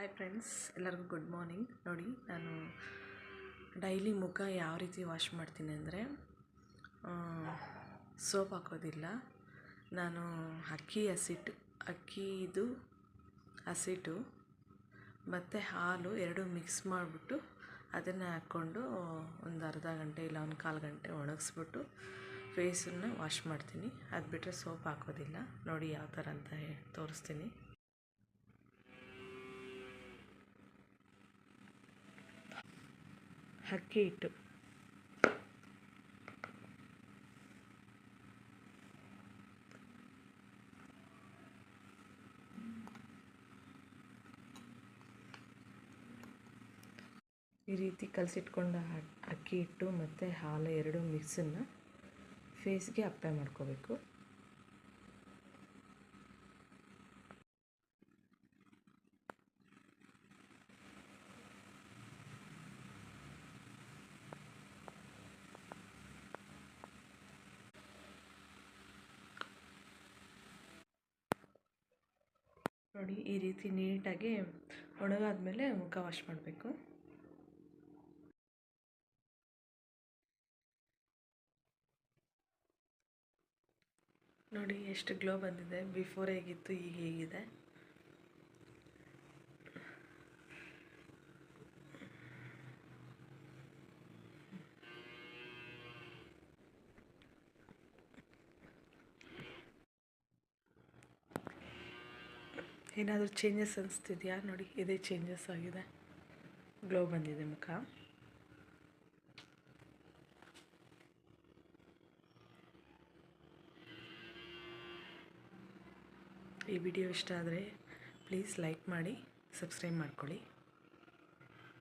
Hi friends, ಎಲ್ಲರಿಗೂ good morning. ನೋಡಿ, ನಾನು ಡೈಲಿ ಮುಖ ಯಾವ ರೀತಿ ವಾಶ್ ಮಾಡ್ತೀನಿ ಅಂದರೆ ಸೋಪ್ ಹಾಕೋದಿಲ್ಲ. ನಾನು ಅಕ್ಕಿದು ಹಸಿಟ್ಟು ಮತ್ತು ಹಾಲು ಎರಡು ಮಿಕ್ಸ್ ಮಾಡಿಬಿಟ್ಟು ಅದನ್ನು ಹಾಕ್ಕೊಂಡು ಒಂದು ಅರ್ಧ ಗಂಟೆ ಇಲ್ಲ ಒಂದು ಕಾಲು ಗಂಟೆ ಒಣಗಿಸ್ಬಿಟ್ಟು ಫೇಸನ್ನು ವಾಶ್ ಮಾಡ್ತೀನಿ. ಅದು ಬಿಟ್ಟರೆ ಸೋಪ್ ಹಾಕೋದಿಲ್ಲ. ನೋಡಿ ಯಾವ ಥರ ಅಂತ ತೋರಿಸ್ತೀನಿ. ಅಕ್ಕಿ ಹಿಟ್ಟು, ಈ ರೀತಿ ಕಲಸಿಟ್ಕೊಂಡ ಅಕ್ಕಿ ಹಿಟ್ಟು ಮತ್ತು ಹಾಲು ಎರಡು ಮಿಕ್ಸನ್ನು ಫೇಸ್ಗೆ ಅಪ್ಲೈ ಮಾಡ್ಕೋಬೇಕು. ನೋಡಿ, ಈ ರೀತಿ ನೀಟಾಗಿ ಒಣಗಾದ್ಮೇಲೆ ಮುಖ ವಾಶ್ ಮಾಡಬೇಕು. ನೋಡಿ ಎಷ್ಟು ಗ್ಲೋ ಬಂದಿದೆ. ಬಿಫೋರ್ ಹೇಗಿತ್ತು, ಈಗ ಹೇಗಿದೆ. ಏನಾದರೂ ಚೇಂಜಸ್ ಅನಿಸ್ತಿದೆಯಾ? ನೋಡಿ, ಇದೇ ಚೇಂಜಸ್ ಆಗಿದೆ, ಗ್ಲೋ ಬಂದಿದೆ ಮುಖ. ಈ ವಿಡಿಯೋ ಇಷ್ಟ ಆದರೆ ಪ್ಲೀಸ್ ಲೈಕ್ ಮಾಡಿ, ಸಬ್ಸ್ಕ್ರೈಬ್ ಮಾಡ್ಕೊಳ್ಳಿ.